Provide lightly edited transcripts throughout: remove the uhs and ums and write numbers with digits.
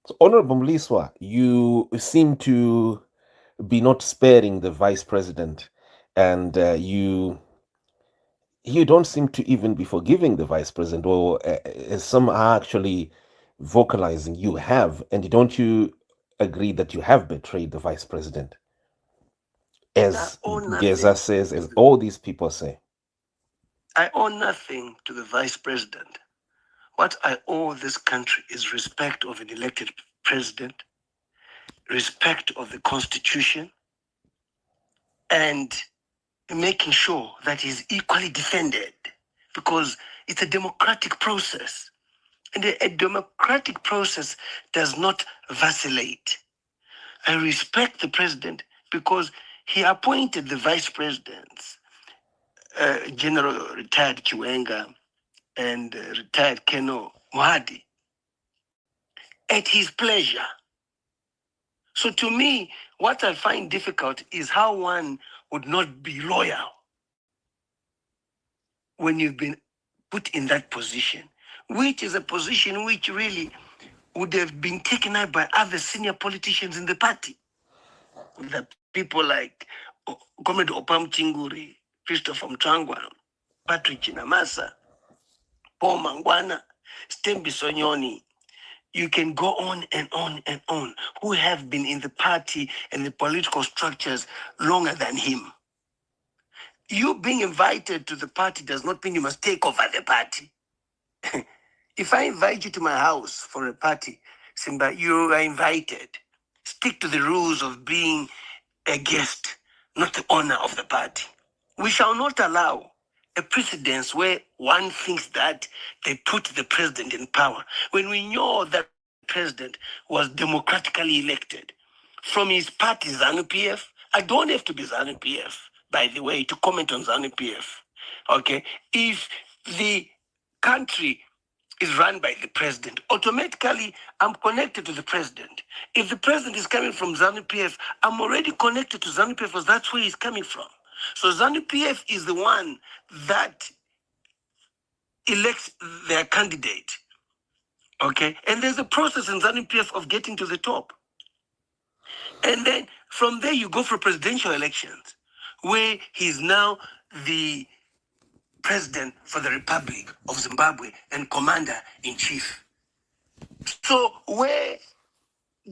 So, Honorable Mliswa, you seem to be not sparing the vice president, and you don't seem to even be forgiving the vice president, or as some are actually vocalizing you have. And don't you agree that you have betrayed the vice president, I as owe Geza nothing says, to as the, all these people say? I owe nothing to the vice president. What I owe this country is respect of an elected president, respect of the constitution, and making sure that he's equally defended, because it's a democratic process. And a democratic process does not vacillate. I respect the president because he appointed the vice presidents, General retired Chiwenga and retired Colonel Mohadi, at his pleasure. So to me, what I find difficult is how one would not be loyal when you've been put in that position, which is a position which really would have been taken up by other senior politicians in the party. The people like Comrade Opam Chinguri, Christopher Mtangwa, Patrick Chinamasa, Paul Mangwana, Stembi Sonyoni. You can go on and on and on, who have been in the party and the political structures longer than him. You being invited to the party does not mean you must take over the party. If I invite you to my house for a party, Simba, you are invited. Stick to the rules of being a guest, not the owner of the party. We shall not allow a precedence where one thinks that they put the president in power when we know that the president was democratically elected from his party, ZANU-PF. I don't have to be ZANU-PF, by the way, to comment on ZANU-PF. Okay? If the country is run by the president, automatically I'm connected to the president. If the president is coming from ZANU-PF, I'm already connected to ZANU-PF because that's where he's coming from. So ZANU-PF is the one that elects their candidate. Okay? And there's a process in ZANU-PF of getting to the top. And then from there you go for presidential elections, where he's now the president for the Republic of Zimbabwe and commander in chief. So where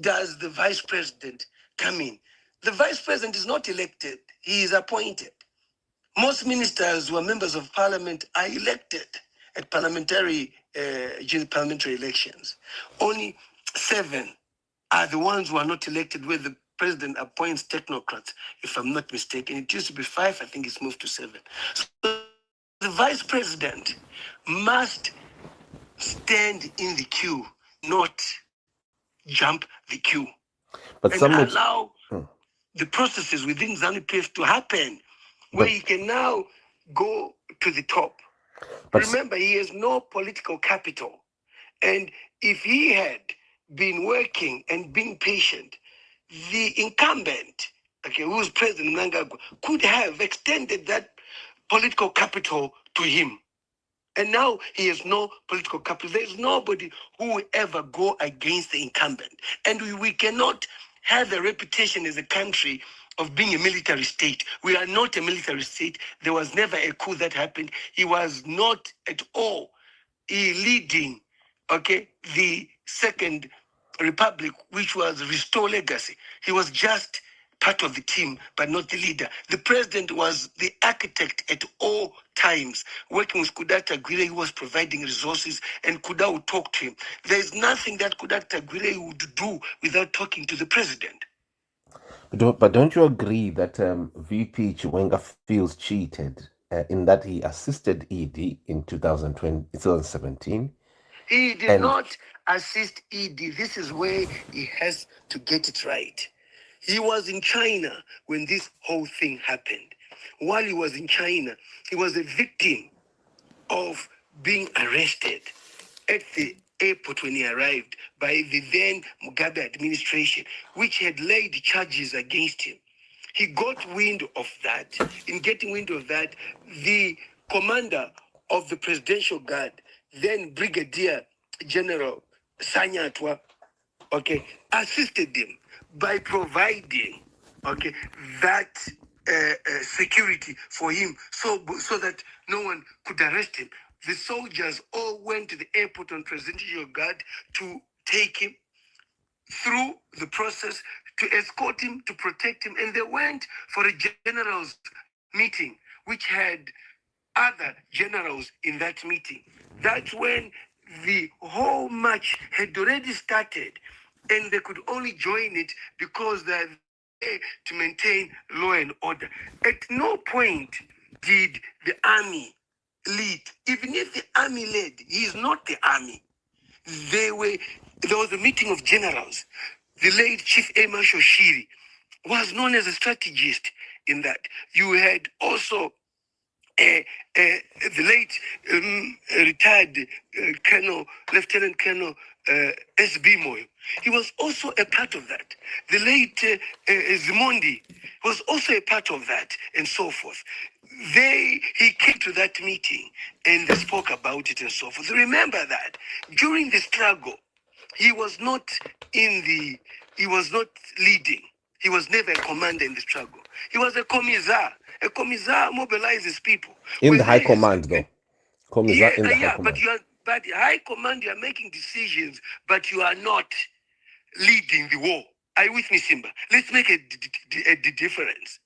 does the vice president come in? The vice president is not elected, he is appointed. Most ministers who are members of parliament are elected at parliamentary elections. Only 7 are the ones who are not elected, where the president appoints technocrats, if I'm not mistaken. It used to be 5, I think it's moved to 7. So the vice president must stand in the queue, not jump the queue, and But some would. allow Hmm. the processes within ZANU-PF to happen, where But he can now go to the top. but Remember, he has no political capital. And if he had been working and being patient, the incumbent, okay, who's President Mnangagwa, could have extended that political capital to him. And now he has no political capital. There's nobody who will ever go against the incumbent. And we cannot have a reputation as a country of being a military state. We are not a military state. There was never a coup that happened. He was not at all leading, okay, the Second Republic, which was Restore Legacy. He was just part of the team, but not the leader. The president was the architect at all times, working with Kudata Aguirre, who was providing resources, and Kuda would talk to him. There's nothing that Kudata Aguirre would do without talking to the president. don't you agree that VP Chiwenga feels cheated in that he assisted ED in 2017? He did And not assist ED. This is where he has to get it right. He was in China when this whole thing happened. While he was in China, he was a victim of being arrested at the airport when he arrived by the then Mugabe administration, which had laid charges against him. He got wind of that. In getting wind of that, the commander of the Presidential Guard, then Brigadier General Sanyatwa, okay, assisted them by providing, okay, that security for him, so that no one could arrest him. The soldiers all went to the airport on presidential guard to take him through the process, to escort him, to protect him, and they went for a general's meeting, which had other generals in that meeting. That's when the whole match had already started, and they could only join it because they're there to maintain law and order. At no point did the army lead. Even if the army led, he is not the army. There was a meeting of generals. The late Chief Air Marshal Shiri was known as a strategist in that. You had also the late retired Colonel, Lieutenant Colonel S.B. Moyo. He was also a part of that. The late Zimondi was also a part of that, and so forth. He came to that meeting and they spoke about it and so forth. Remember that during the struggle, he was not he was not leading. He was never a commander in the struggle. He was a commissar. A commissar mobilizes people. In the high command, though. Commissar in the high command. But high command, you are making decisions, but you are not leading the war. Are you with me, Simba? Let's make a difference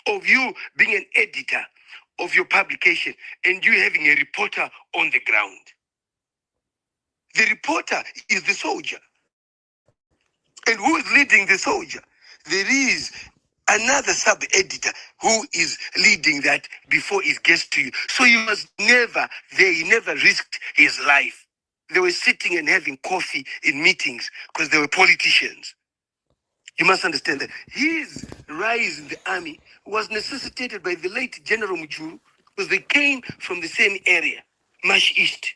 of you being an editor of your publication and you having a reporter on the ground. The reporter is the soldier. And who is leading the soldier? There is another sub-editor who is leading that before it gets to you. So he was never there. He never risked his life. They were sitting and having coffee in meetings because they were politicians. You must understand that his rise in the army was necessitated by the late General Mujuru because they came from the same area, Mash East,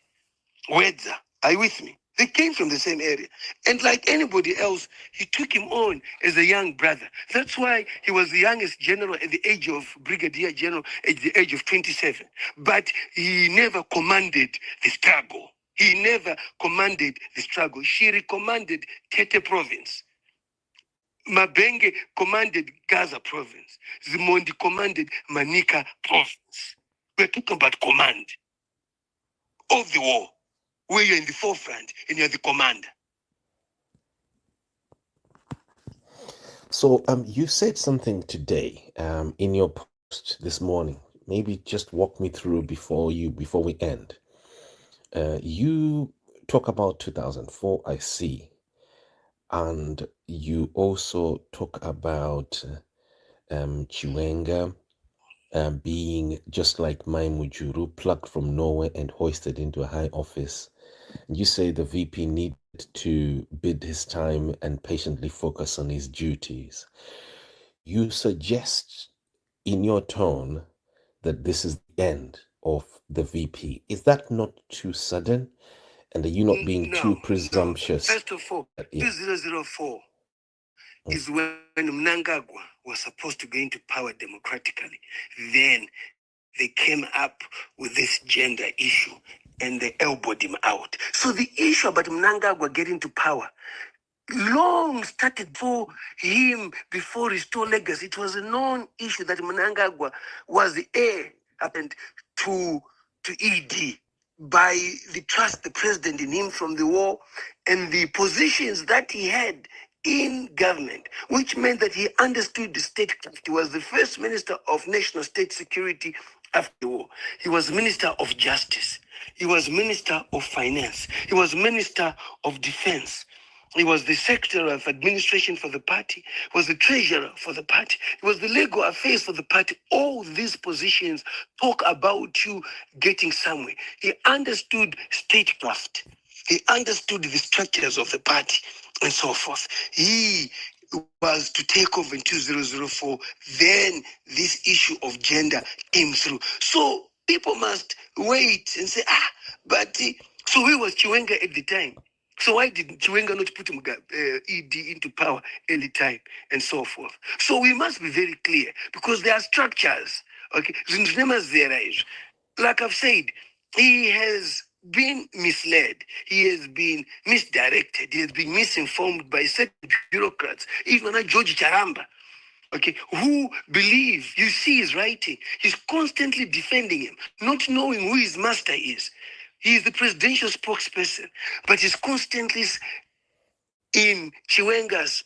Wedza. Are you with me? They came from the same area. And like anybody else, he took him on as a young brother. That's why he was the youngest general at the age of brigadier general at the age of 27. But he never commanded the struggle. He never commanded the struggle. Shiri commanded Tete province. Mabenge commanded Gaza province. Zimondi commanded Manika province. We're talking about command of the war, where you're in the forefront and you're the commander. So you said something today in your post this morning. Maybe just walk me through before we end. You talk about 2004, I see. And you also talk about Chiwenga being just like Maimujuru, plucked from nowhere and hoisted into a high office. You say the VP needed to bid his time and patiently focus on his duties. You suggest in your tone that this is the end of the VP. Is that not too sudden? And are you not being too presumptuous? No. First of all, 2004 is when Mnangagwa was supposed to go into power democratically. Then they came up with this gender issue and they elbowed him out. So the issue about Mnangagwa getting to power long started for him before Restore Legacy. It was a known issue that Mnangagwa was the heir happened to ED by the trust the president in him from the war and the positions that he had in government, which meant that he understood the statecraft. He was the first minister of national state security after the war. He was minister of justice. He was minister of finance. He was minister of defense. He was the secretary of administration for the party. He was the treasurer for the party. He was the legal affairs for the party. All these positions talk about you getting somewhere. He understood statecraft. He understood the structures of the party and so forth. He was to take over in 2004. Then this issue of gender came through. So people must wait and say, so where was Chiwenga at the time? So why did Chiwenga not put ED into power any time and so forth? So we must be very clear because there are structures. Okay, like I've said, he has been misled. He has been misdirected. He has been misinformed by certain bureaucrats, even like George Charamba, okay, who believe, you see his writing, he's constantly defending him, not knowing who his master is. He is the presidential spokesperson, but he's constantly in Chiwenga's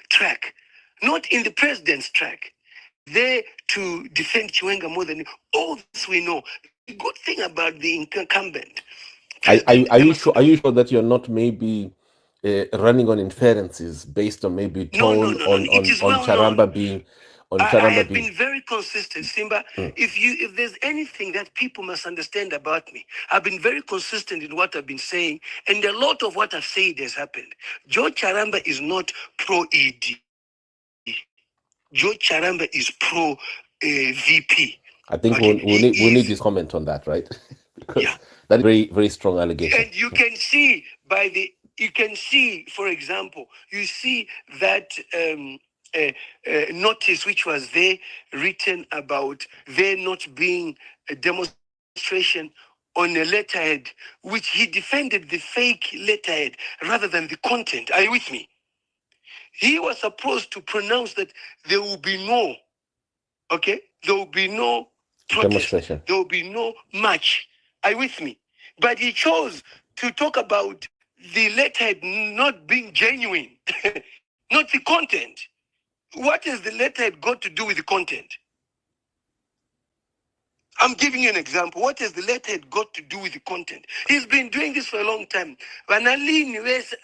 track, not in the president's track. He's there to defend Chiwenga more than all this we know. The good thing about the incumbent President Are you sure? Emerson. Are you sure that you're not maybe running on inferences based on maybe No, no, tone no, no, no. It is on well known. Charamba being I have been very consistent, Simba. Mm. If there's anything that people must understand about me, I've been very consistent in what I've been saying, and a lot of what I've said has happened. George Charamba is not pro ED. George Charamba is pro VP. I think Okay, we'll need his comment on that, right? Because yeah, that's very very strong allegation. and you can see for example, you see that notice which was there written about there not being a demonstration on a letterhead, which he defended the fake letterhead rather than the content. Are you with me? He was supposed to pronounce that there will be no, okay, there will be no protest, Demonstration. there will be no march. Are you with me? But he chose to talk about the letterhead not being genuine, not the content. What has the letterhead got to do with the content? I'm giving you an example. What has the letterhead got to do with the content? He's been doing this for a long time. When I lean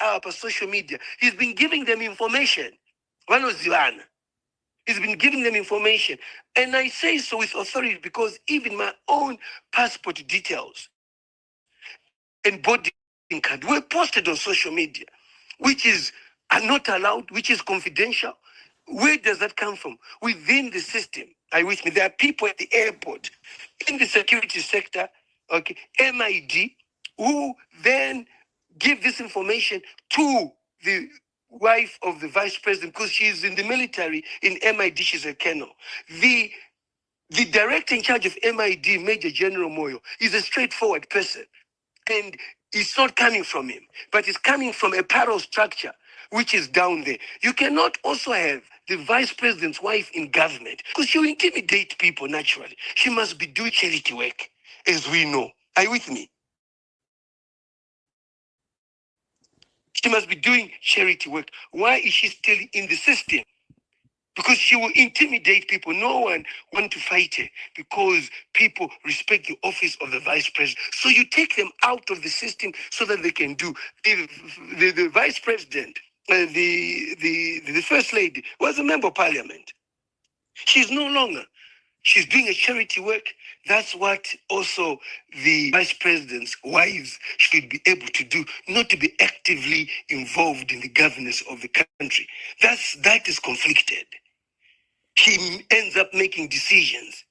up on social media, he's been giving them information. One was Ziwana. He's been giving them information. And I say so with authority because even my own passport details and boarding card were posted on social media, which is are not allowed, which is confidential. Where does that come from? Within the system. Are you with me? There are people at the airport, in the security sector, okay, MID, who then give this information to the wife of the vice president because she's in the military in MID, she's a colonel. The the director in charge of MID, Major General Moyo, is a straightforward person. And it's not coming from him, but it's coming from a parallel structure, which is down there. You cannot also have the vice president's wife in government because she'll intimidate people naturally. She must be doing charity work, as we know. Are you with me? She must be doing charity work. Why is she still in the system? Because she will intimidate people. No one want to fight her because people respect the office of the vice president. So you take them out of the system so that they can do. The vice president, the first lady was a member of parliament. She's no longer. She's doing a charity work. That's what also the vice president's wives should be able to do, not to be actively involved in the governance of the country. That is conflicted. He ends up making decisions,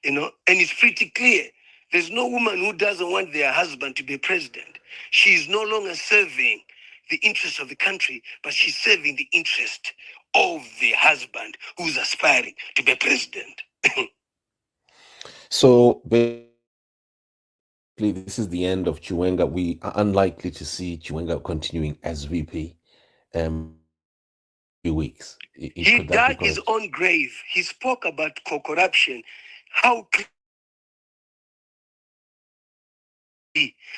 and it's pretty clear. There's no woman who doesn't want their husband to be president. She's no longer serving the interests of the country, but she's serving the interest of the husband who's aspiring to be president. So basically, this is the end of Chiwenga. We are unlikely to see Chiwenga continuing as VP few weeks. He dug his own grave. He spoke about corruption. How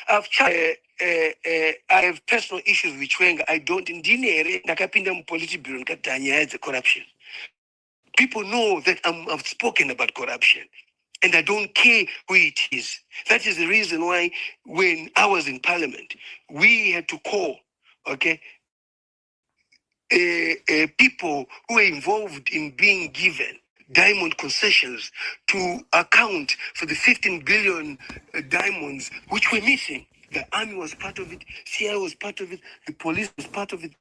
I've I have personal issues with Chiwenga. I don't ndinere ndakapinda mupolitiburo ndikati nyaya corruption. People know that I've spoken about corruption. And I don't care who it is. That is the reason why when I was in parliament, we had to call, okay, people who were involved in being given diamond concessions to account for the 15 billion diamonds which were missing. The army was part of it, CIA was part of it, the police was part of it,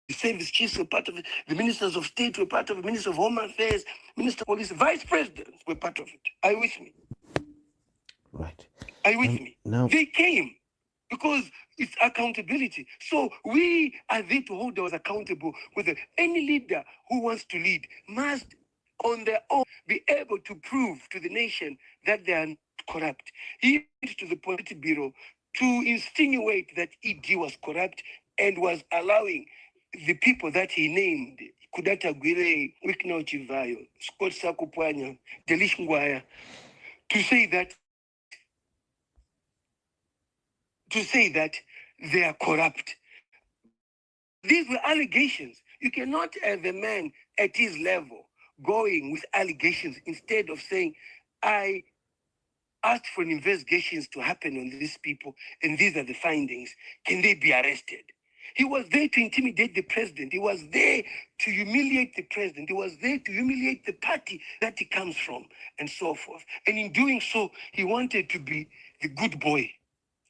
the service chiefs were part of it, the ministers of state were part of it, minister of home affairs, minister of police, vice presidents were part of it. Are you with me? Right. Are you with me? Now they came because it's accountability. So we are there to hold us accountable. With any leader who wants to lead must on their own be able to prove to the nation that they are not corrupt. He went to the Politburo to insinuate that ED was corrupt and was allowing the people that he named, Kudata Gwire, Wikno Chivayo, Scott Sakupwanya, Delish Ngwaya, to say that they are corrupt. These were allegations. You cannot have a man at his level going with allegations instead of saying, I asked for investigations to happen on these people, and these are the findings. Can they be arrested? He was there to intimidate the president. He was there to humiliate the president. He was there to humiliate the party that he comes from, and so forth. And in doing so, he wanted to be the good boy.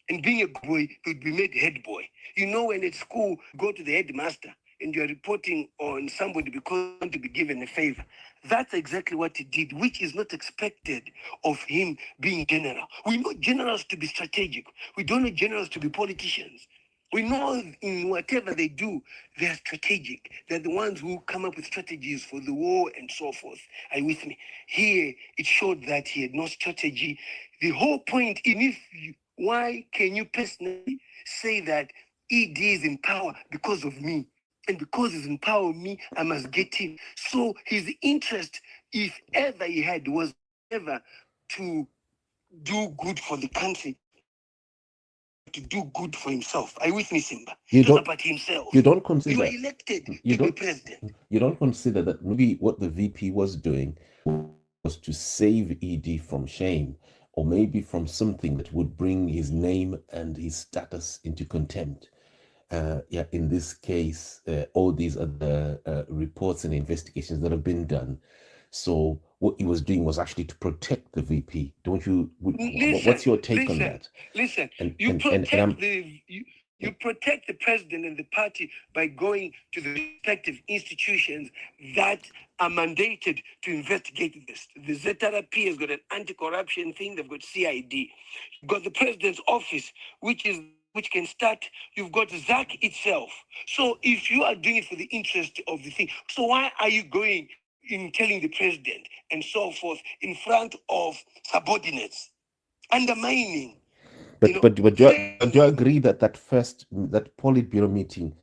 And being a good boy, he would be made head boy. You know, when at school, go to the headmaster and you're reporting on somebody because you want to be given a favor. That's exactly what he did, which is not expected of him being general. We know generals to be strategic. We don't know generals to be politicians. We know in whatever they do, they are strategic. They're the ones who come up with strategies for the war and so forth. Are you with me? Here, it showed that he had no strategy. The whole point, why can you personally say that ED is in power because of me? And because he's in power of me, I must get him. So his interest, if ever he had, was ever to do good for the country, to do good for himself. Are you with me, Simba? You It was don't about himself. you don't consider You are elected you to be don't president. you don't consider that maybe what the VP was doing was to save ED from shame, or maybe from something that would bring his name and his status into contempt. Yeah, in this case, all these other reports and investigations that have been done. So what he was doing was actually to protect the VP. Don't you? What's your take on that? Listen. And You and and, and I'm you protect the president and the party by going to the respective institutions that are mandated to investigate this. The ZRP has got an anti-corruption thing. They've got CID. You've got the president's office, which can start. You've got ZAC itself. So if you are doing it for the interest of the thing, so why are you going in telling the president and so forth in front of subordinates, undermining? but do you agree that that Politburo meeting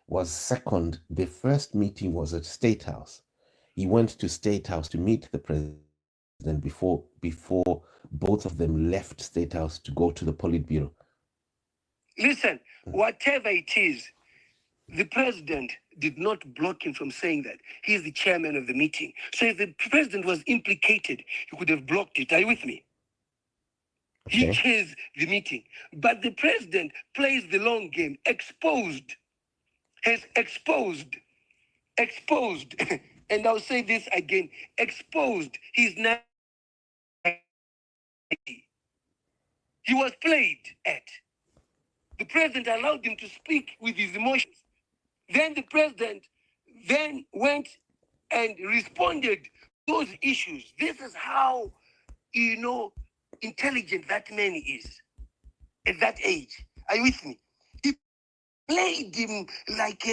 was second? The first meeting was at State House. He went to State House to meet the president before both of them left State House to go to the Politburo. Listen, whatever it is, the president did not block him from saying that. He is the chairman of the meeting. So if the president was implicated, he could have blocked it. Are you with me? Okay. He chairs the meeting. But the president plays the long game, has exposed, and I'll say this again, exposed his naivety. He was played at. The president allowed him to speak with his emotions. Then the president then went and responded to those issues. This is how, intelligent that man is at that age. Are you with me? He played him like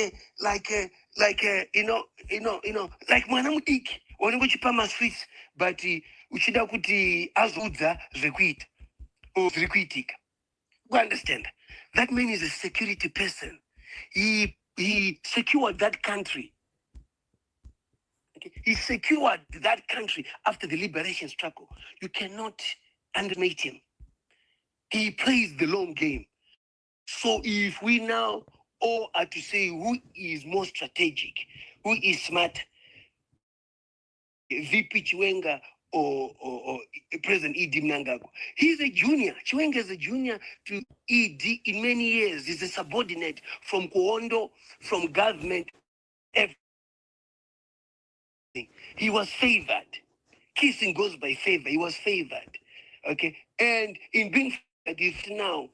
mwanamudiki wanongochipa maswits but uchida kuti azudza zvekuita zviri kuitika. You understand? That man is a security person. He secured that country. Okay? He secured that country after the liberation struggle. You cannot undermate him. He plays the long game. So if we now all are to say who is more strategic, who is smart, VP Chiwenga or President E.D. Mnangagwa, he's a junior. Chiwenga is a junior to E.D. in many years. He's a subordinate from Kuondo, from government, everything. He was favored. Kissing goes by favor. He was favored. Okay? And in being favored, if now,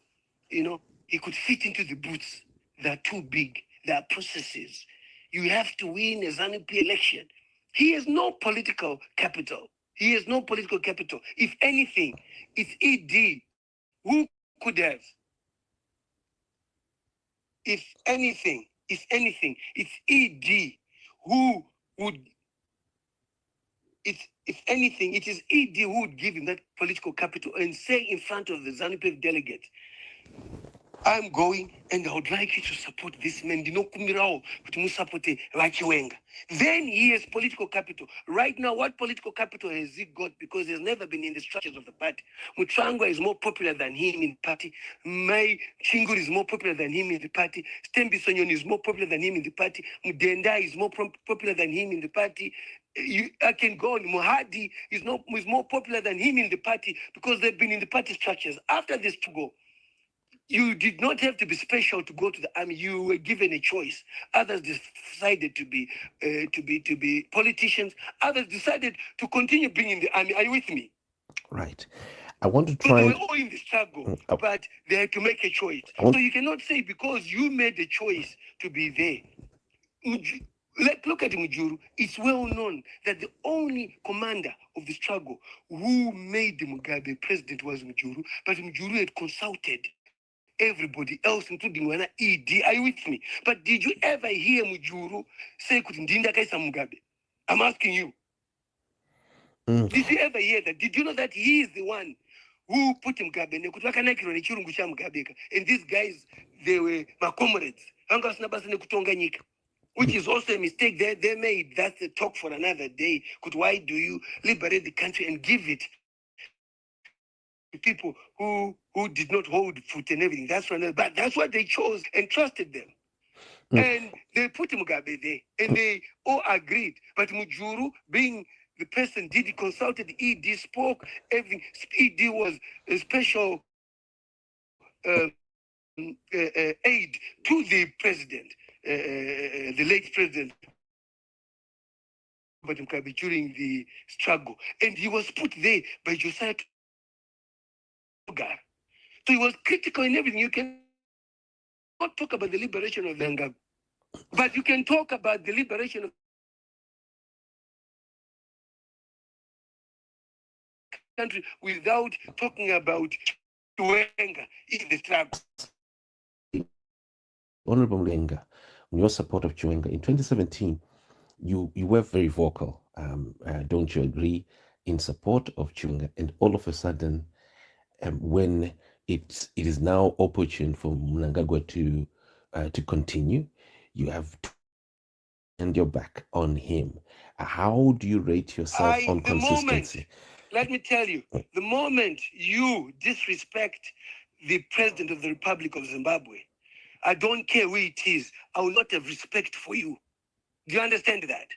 he could fit into the boots. They're too big. There are processes. You have to win a ZANU-PF election. He has no political capital. If anything, it's ED who could have. If anything, it's ED who would if anything, it is ED who would give him that political capital and say in front of the ZANU-PF delegate, I'm going and I would like you to support this man. Dinokumirao, but Musapote Chiwenga. Then he has political capital. Right now, what political capital has he got? Because he's never been in the structures of the party. Mutrangwa is more popular than him in the party. Mai Chingur is more popular than him in the party. Stembi Sonyon is more popular than him in the party. Mudenda is more popular than him in the party. I can go on. Mohadi is more popular than him in the party because they've been in the party structures. After this struggle, you did not have to be special to go to the army. You were given a choice. Others decided to be politicians. Others decided to continue being in the army. Are you with me? Right. I want to So try. they were all in the struggle, but they had to make a choice. So you cannot say because you made the choice to be there. Look at Mujuru. It's well known that the only commander of the struggle who made the Mugabe president was Mujuru, but Mujuru had consulted everybody else, including Wana ED. Are you with me? But did you ever hear Mujuru say Kutindinda Kaisa Mugabe? I'm asking you. Did you ever hear that? Did you know that he is the one who put Mugabe? And these guys, they were my comrades. Which is also a mistake they made. That's a talk for another day. Why do you liberate the country and give it to people who did not hold foot and everything? That's for another. But that's what they chose and trusted them. And they put Mugabe there, and they all agreed. But Mujuru, being the person, did consulted ED, spoke everything. ED was a special aid to the president, the late president Mugabe during the struggle, and he was put there by Josiah Togar. So he was critical in everything. You cannot talk about the liberation of Mugabe, but you can talk about the liberation of country without talking about Chiwenga in the struggle. Honorable Mlenga, on your support of Chiwenga in 2017, you were very vocal. Don't you agree? In support of Chiwenga, and all of a sudden, when it is now opportune for Mnangagwa to continue, you have turned your back on him. How do you rate yourself on consistency? Let me tell you, the moment you disrespect the president of the Republic of Zimbabwe, I don't care who it is, I will not have respect for you. Do you understand that?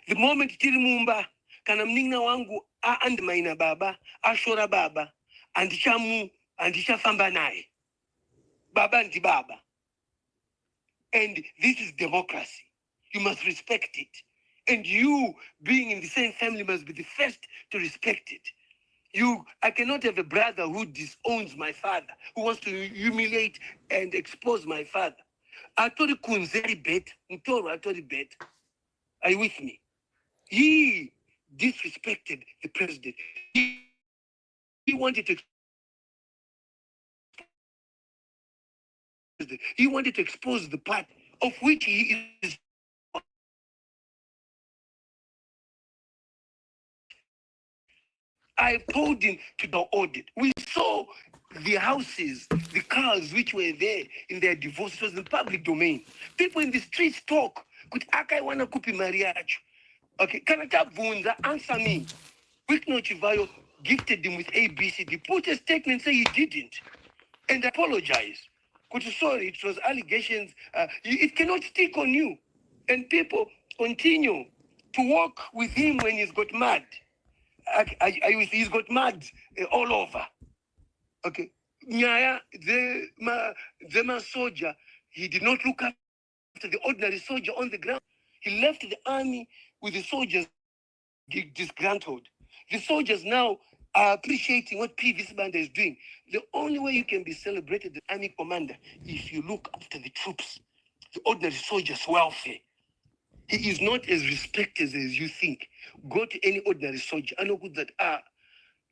The moment Tirimumba, kana mningna wangu andmaina baba, ashora baba, andishafamba naye. Baba ndi baba. And this is democracy. You must respect it. And you, being in the same family, must be the first to respect it. I cannot have a brother who disowns my father, who wants to humiliate and expose my father. I told Kunzeri bet, Mtoro, I told you bet. Are you with me? He disrespected the president. He wanted to expose the part of which he is. I told him to do audit. We saw the houses, the cars which were there in their divorce. It was in public domain. People in the streets talk. Could Akai wanna kupi mariage? Okay, Kanata Bunza, answer me. Wikno Chivayo gifted him with ABCD. Put a statement, say he didn't, and apologize. Sorry, it was allegations. It cannot stick on you. And people continue to walk with him when he's got mad. He's got mad all over. Okay. Nyaya, the soldier, he did not look after the ordinary soldier on the ground. He left the army with the soldiers disgruntled. The soldiers now are appreciating what P. Visbanda is doing. The only way you can be celebrated the army commander if you look after the troops, the ordinary soldiers' welfare. He is not as respected as you think. Go to any ordinary soldier. I know good that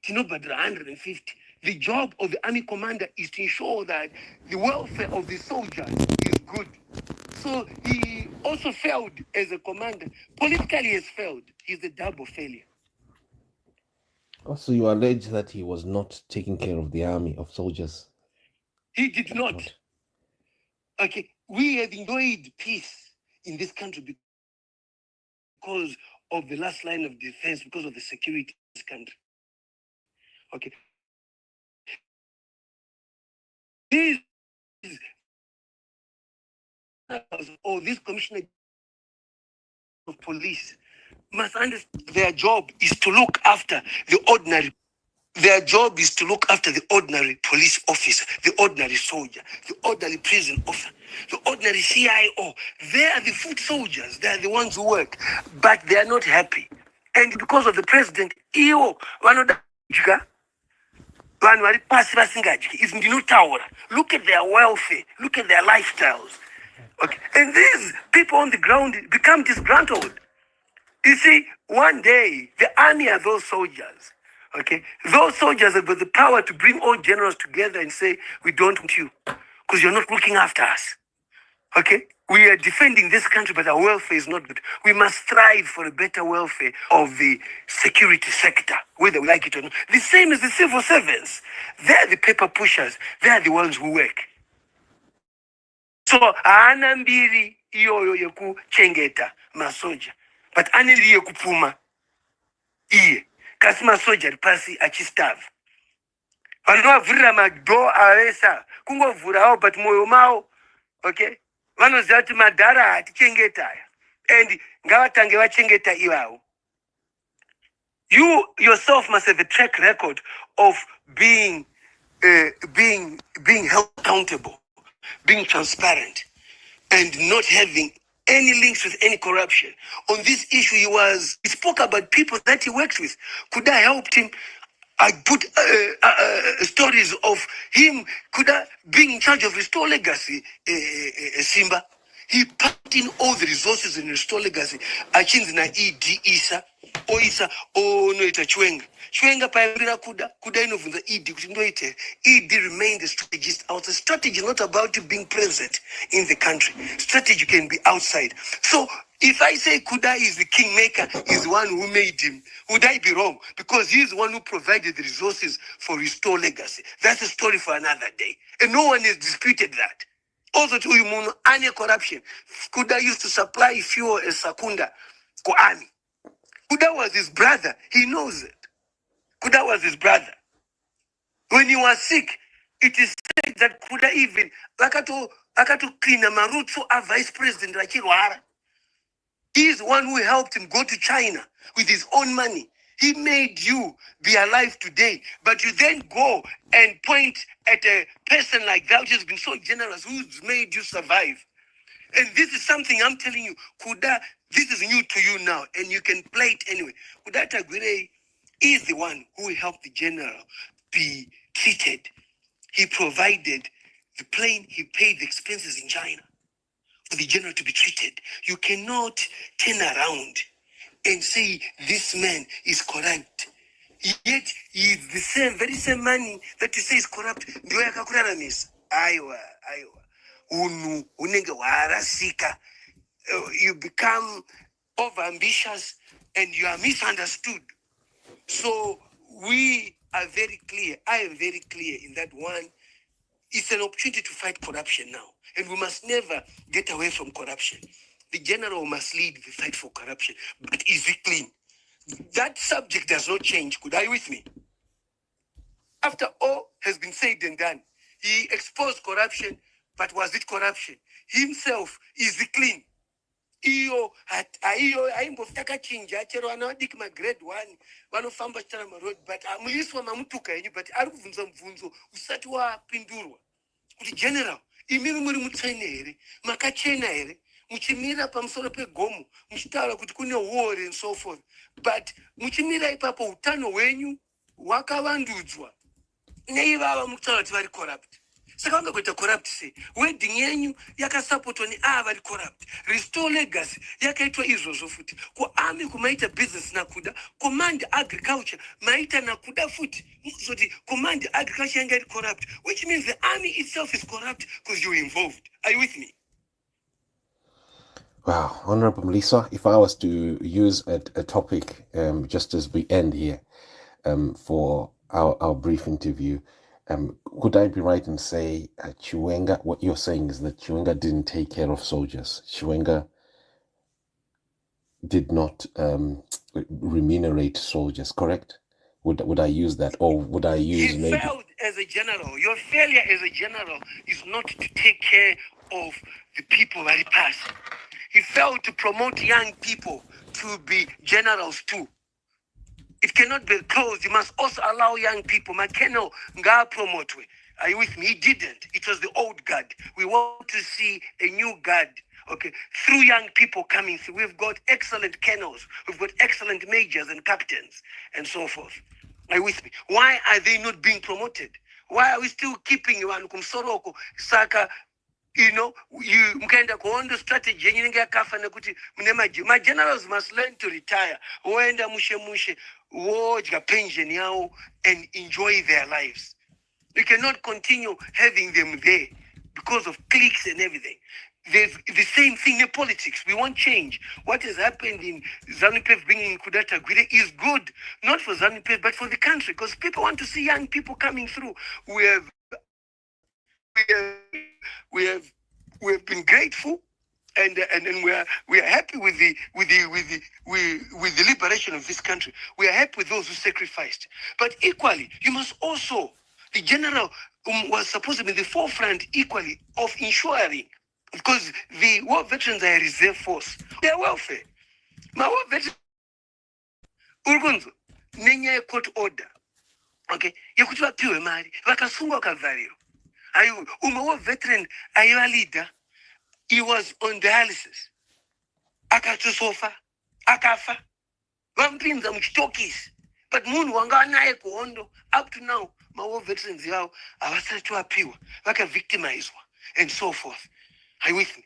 Tinobadra 150. The job of the army commander is to ensure that the welfare of the soldiers is good. he also failed as a commander. Politically, he has failed. He's a double failure. Also, you allege that he was not taking care of the army of soldiers. He did not. Okay, we have enjoyed peace in this country because of the last line of defense, because of the security in this country. Okay. These or this commissioner of police must understand their job is to look after the ordinary. Their job is to look after the ordinary police officer, the ordinary soldier, the ordinary prison officer, the ordinary CIO. They are the foot soldiers. They are the ones who work, but they are not happy. And because of the president, look at their welfare, look at their lifestyles. Okay. And these people on the ground become disgruntled. You see, one day, the army are those soldiers. Okay? Those soldiers have got the power to bring all generals together and say, we don't want you because you're not looking after us. Okay? We are defending this country, but our welfare is not good. We must strive for a better welfare of the security sector, whether we like it or not. The same as the civil servants. They're the paper pushers. They're the ones who work. So, haana mbiri iyoyo yekuchengeta masoja, but anili yekupuma iye kasi masoja ari pasi achistava. Vanovavhurira madho avesa kungovhurawo, but mwoyo mavo, okay, vanoziva kuti madhara hatichengeta aya, and ngavatange vachengeta ivavo. You yourself must have a track record of being held accountable, being transparent, and not having any links with any corruption. On this issue, he spoke about people that he worked with. Could I helped him? I put stories of him, could I being in charge of Restore Legacy, Simba. He packed in all the resources in Restore Legacy. Achinzi na ED Isa, o Isa, o noita Chiwenga. Chiwenga paembira kuda inovunza ED, kuti ndoite. ED remained a strategist out. The strategy is not about you being present in the country. Strategy can be outside. So if I say Kuda is the kingmaker, is the one who made him, would I be wrong? Because he's the one who provided the resources for Restore Legacy. That's a story for another day. And no one has disputed that. Also to Umuno, any corruption. Kuda used to supply fuel as Sakunda for army. Kuda was his brother. He knows it. Kuda was his brother. When he was sick, it is said that Kuda even, Lakato clean a Marutsu, a vice president, Rachirwara. He is the one who helped him go to China with his own money. He made you be alive today, but you then go and point at a person like that, which has been so generous, who's made you survive. And this is something I'm telling you, Kuda, this is new to you now, and you can play it anyway. Kuda Tagwire is the one who helped the general be treated. He provided the plane, he paid the expenses in China for the general to be treated. You cannot turn around and say this man is corrupt. Yet he is the same, very same money that you say is corrupt. Ndio yakakuraramisa. Aiwa. Unu unenge warasika. You become overambitious and you are misunderstood. So we are very clear. I am very clear in that one. It's an opportunity to fight corruption now. And we must never get away from corruption. The general must lead the fight for corruption. But is it clean? That subject does not change. Could you with me? After all has been said and done, he exposed corruption, but was it corruption? Himself, is it clean? Iyo aimbofika chinja chero anawadiki ma grade 1 vanofamba chitara ma road, but Mliswa mamutuka yenyu, but ari kubvunza mubvunzo usati wapindurwa kuti general imimi muri mutsaine here, makachena here, muchimira pamusoro pegomo muchitaura kuti kune war and so forth, but muchimira ipapo utano hwenyu hwakavandudzwa neivava mukutaura kuti vari corrupt. Saka vangakuita corrupt sei? Wedding yenyu yakasupportwa vari corrupt. Restore Legacy yakaitwa izvozvo futi. Kuarmy kumaita business nakuda, command agriculture maita nakuda futi. Mukuzoti command agriculture yanga iri corrupt, which means the army itself is corrupt because you're involved. Are you with me? Wow, Honorable Mliswa, if I was to use a topic just as we end here for our brief interview, could I be right and say Chiwenga, what you're saying is that Chiwenga didn't take care of soldiers. Chiwenga did not remunerate soldiers, correct? Would I use that? Or would I use He maybe... failed as a general. Your failure as a general is not to take care of the people that he passed. He failed to promote young people to be generals too. It cannot be closed. You must also allow young people. Makeno nga promotwe. Are you with me? He didn't. It was the old guard. We want to see a new guard. Okay, through young people coming through. We've got excellent colonels. We've got excellent majors and captains and so forth. Are you with me? Why are they not being promoted? Why are we still keeping you and kumsoroko saka? You know, you mkaenda kuonda strategy yenye ninge akafa nekuti mune my generals must learn to retire. Oenda mushe wodya pension yao and enjoy their lives. We cannot continue having them there because of cliques and everything. There's the same thing in politics. We want change. What has happened in ZANU-PF bringing Kudata Gwire is good, not for ZANU-PF, but for the country, because people want to see young people coming through. We have we have we have we have been grateful, and we are happy with the liberation of this country. We are happy with those who sacrificed. But equally, you must also, the general was supposed to be in the forefront equally of ensuring, because the war veterans are a reserve force. Their welfare. My war veterans Urgunzo, Nenya court order. Okay, yekuti vapiwe mari, vakasungwa vakavharirwa. Ayo, war veteran aiva leader. He was on dialysis. Akatosofa, akafa. Vampinza muchitokisi. But munhu wanga naye kuhondo, up to now, war veterans yavo havasati vapiwa, vakavictimizwa, and so forth. Are you with me?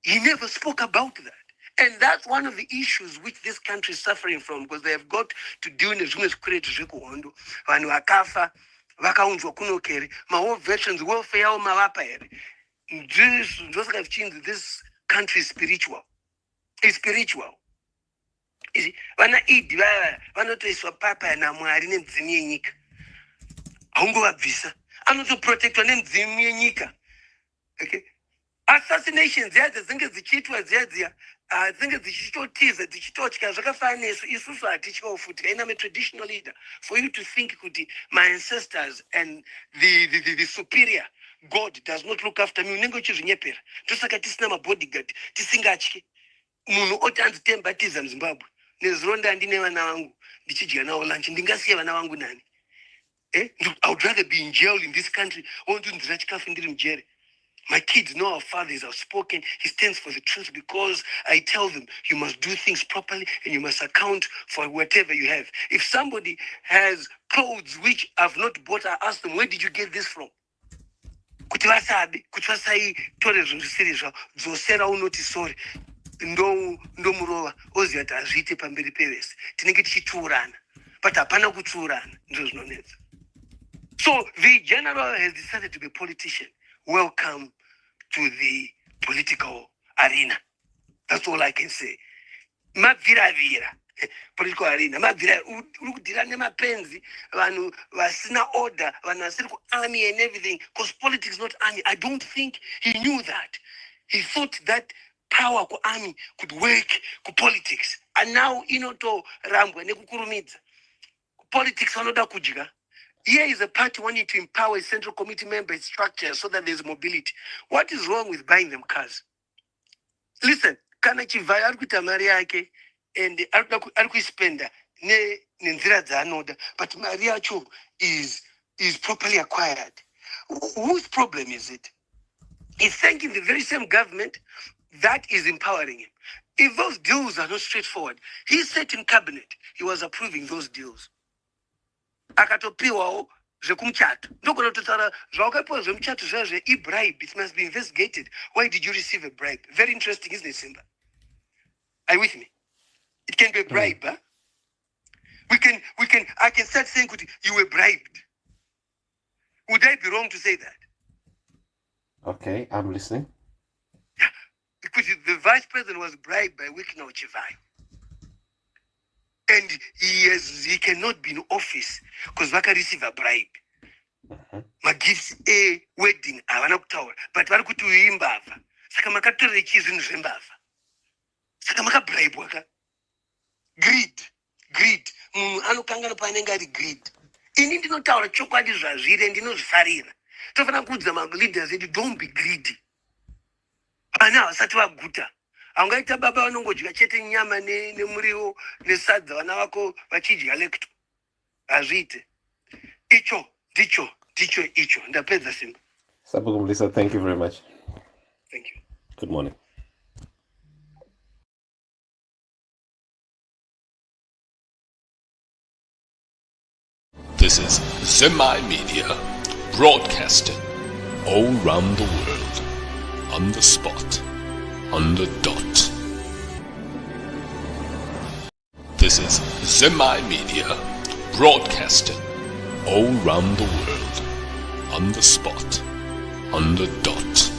He never spoke about that. And that's one of the issues which this country is suffering from, because they have got to do nezvimwe zvikureti zvekuhondo. Vanhu vakafa, vakaunzwa kuno kere. War veterans welfare yavo mavapa here. This country is spiritual. It's spiritual. You see, vana idi vava vanotoiswa papa namwari nemudzimu yenyika. Haungovabvisa. Anotoprotectwa nemudzimu yenyika. Okay? Assassinations dzinenge dzichiitwa dziya dzinenge dzichitotiza dzichitotya zvakafanana nesu isusu hatityawo futi I'm a traditional leader. For you to think kuti my ancestors and the superior God does not look after me, unenge uchizvinyepera. Tosaka tisina mabodyguard, tisingatyi. Munhu oti anzitembatiza muZimbabwe nezironda ndine vana vangu ndichidya nawo lunch, ndingasiya vana vangu nani? I would rather be in jail in this country ondinzira chikafu ndiri mujere. My kids know our father is outspoken. He stands for the truth, because I tell them you must do things properly and you must account for whatever you have. If somebody has clothes which I've not bought, I ask them, where did you get this from? Kuti vasabe, kuti vasaitore zvinhu zvisiri zvavo, dzosera unoti sorry, ndomurova, oziva kuti hazviite pamberi pevese. Tinenge tichitsiurana, but hapana kutsiurana, ndizvo zvinonetsa. So the general has decided to be a politician. Welcome to the political arena. That's all I can say. Mabvira political arena. Mabvira urikudhira nemapenzi, vanhu vasina order, vanhu vasiri army and everything, because politics is not army. I don't think he knew that. He thought that power ku army could work ku politics. And now inoto rambwa nekukurumidza. Politics vanoda kudya. Here is a party wanting to empower a central committee member structure so that there's mobility. What is wrong with buying them cars? Listen, kana chivhaya ari kuita mari yake and ari kuispenda nenzira dzaanoda, but mari yacho is properly acquired. Whose problem is it? He's thanking the very same government that is empowering him. If those deals are not straightforward, he sat in cabinet, he was approving those deals. Akatopiwawo zvekumuchato ndogona kutotaura zvawakapiwa zvemuchato zvazve bribe. It must be investigated. Why did you receive a bribe? Very interesting, isn't it, Simba? Are you with me? It can be a bribe. Huh? I can start saying you were bribed. Would I be wrong to say that? Okay, I'm listening. because the vice president was bribed by Wikino Chivai. And he cannot be in office because Vaka receive a bribe. Magifts a wedding, avana kutaura, but vari kuti uimbavha. Saka makatorera chizvinhu zvembavha. Saka makabribe waka. Greed. Munhu anokangana paanenge ari greed. Ini ndinotaura chokwadi zvazviri ndinozvifarira. Tofanira kuudza ma-leaders edu, don't be greedy. Vana havasati vaguta. Haungaita baba vanongodya chete nyama nemuriwo nesadza, vana vako vachidya lecto. Hazviite. Icho. Ndapedza simba. Sabonga Mliswa, thank you very much. Thank you. Good morning. This is Zemi Media, broadcasting all round the world, on the spot, on the dot. This is Zemi Media, broadcasting all round the world, on the spot, on the dot.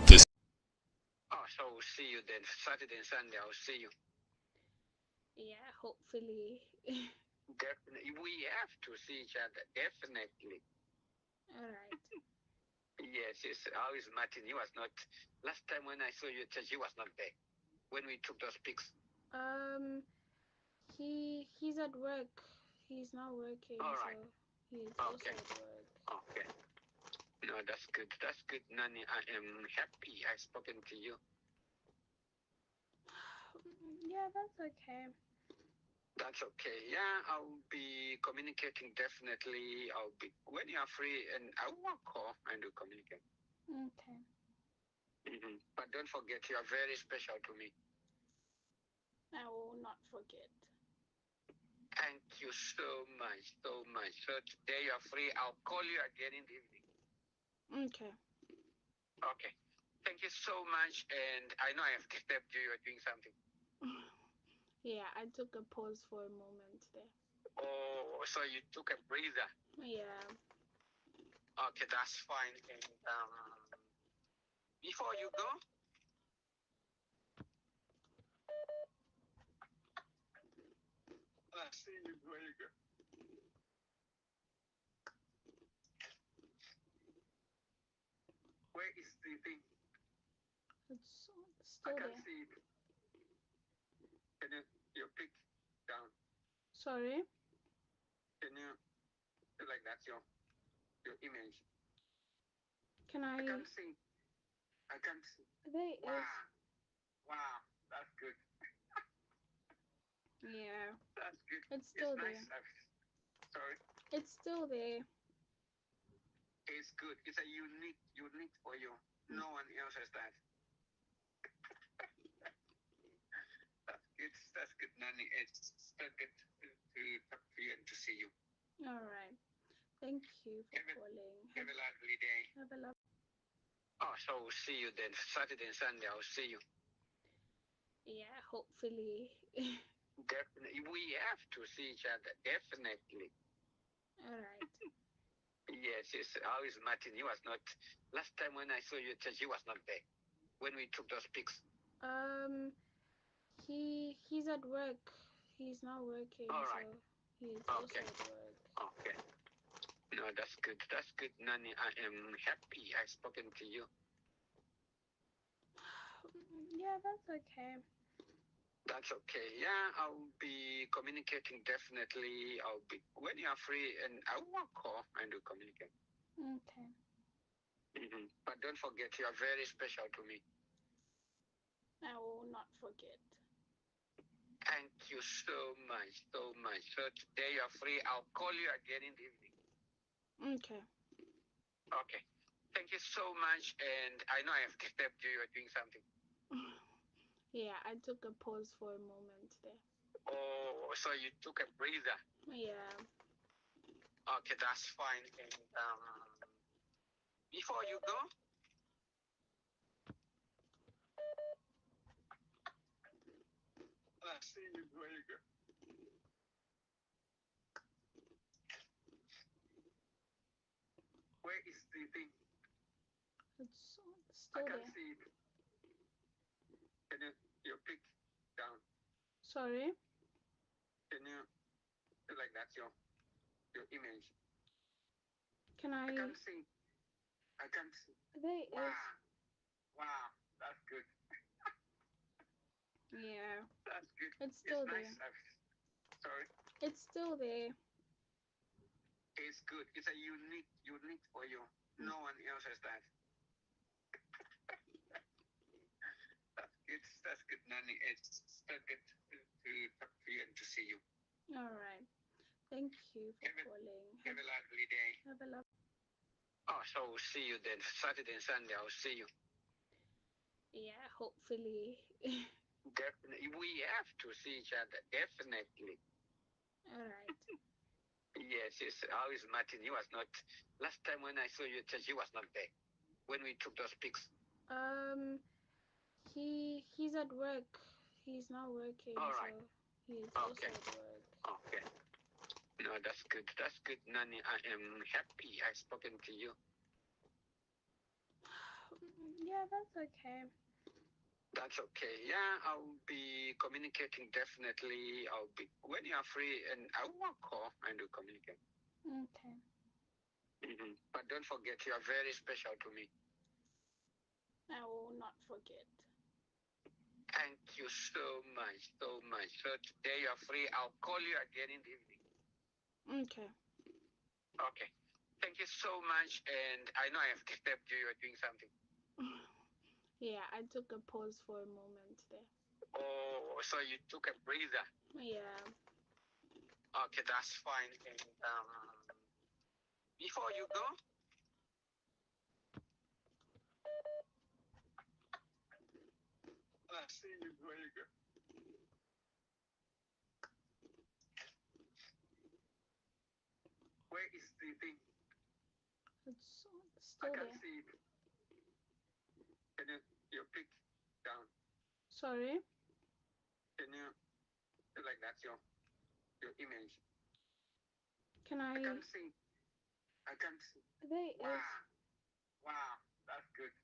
This. So we'll see you then. Saturday and Sunday, I'll see you. Yeah, hopefully. Definitely. We have to see each other. Definitely. All right. Yes. How is Martin? He was not. Last time when I saw you at church, he was not there. When we took those pics. He's at work. He's not working. All right. So he's also Okay. at work. Okay. No, that's good. That's good, Nani. I am happy I've spoken to you. Yeah, that's okay. That's okay. Yeah, I'll be communicating definitely. I'll be when you're free, and I will call and we'll communicate. Okay. But don't forget, you are very special to me. I will not forget. Thank you so much. So today you're free. I'll call you again in the evening. Okay. Okay. Thank you so much. And I know I have disturbed you. You're doing something. Yeah, I took a pause for a moment there. Oh, so you took a breather. Yeah. Okay, that's fine. And before you go, I see you where you go. Where is the thing? It's I still can't there. see it. Can you pick down? Sorry? Can you do like that? Your image. Can I? I can't see. I can't see. There it is. Wow, that's good. Yeah. That's good. It's still there. Nice. Sorry. It's still there. It's good. It's a unique for you. No one else has that. That's good, Nani. It's so good to talk to you and to see you. All right. Thank you for calling. Have a lovely day. Have a lovely. Oh, so we'll see you then. Saturday and Sunday, I'll see you. Yeah, hopefully. Definitely. We have to see each other. Definitely. All right. Yes. How is Martin? He was not. Last time when I saw you at church, he was not there. When we took those pics. He's at work. He's not working. All right. So he's also at work. Okay. No, that's good. That's good, Nani. I am happy I've spoken to you. Yeah, that's okay. That's okay. Yeah, I'll be communicating definitely. I'll be when you're free, and I will call and we'll communicate. Okay. But don't forget, you are very special to me. I will not forget. Thank you so much. So today you're free. I'll call you again in the evening. Okay. Okay. Thank you so much. And I know I have disturbed you. You're doing something. Yeah, I took a pause for a moment there. Oh, so you took a breather. Yeah. Okay, that's fine. And before you go, I see you where you go. Where is the thing? It's I still can there. see it. Can you pick down? Sorry. Can you do like that? Your image. Can I I? can see. I can see. There it Wow. is. Wow. That's good. Yeah. That's good. It's It's still nice. there. Sorry. It's still there. It's good. It's a unique for you. No one else has that. That's good. That's good, Nani. It's so good to talk to you and to see you. All right. Thank you for Have a, calling. have a lovely day. Have a lovely. Oh, so we'll see you then. Saturday and Sunday, I'll see you. Yeah. Hopefully. Definitely. We have to see each other. Definitely. All right. Yes, yes. How is Martin? He was not. Last time when I saw you at church, he was not there. When we took those pics. He's at work. He's not working, All right. so he's Okay. also at work. Okay. No, that's good. That's good, Nani. I am happy I've spoken to you. Yeah, that's okay. That's okay. Yeah, I'll be communicating definitely. I'll be when you are free, and I will call and we'll communicate. Okay. But don't forget, you are very special to me. I will not forget. Thank you so much, so much. So today you are free. I'll call you again in the evening. Okay. Okay. Thank you so much. And I know I have disturbed you. You're doing something. Yeah, I took a pause for a moment there. Oh, so you took a breather. Yeah. Okay, that's fine. And before you go, let's see where you go. Where is the thing? It's I still can there. see it. Can you pick down? Sorry. Can you do like that? Your image. Can I I? can see. I can see. There it Wow. is. Wow. That's good.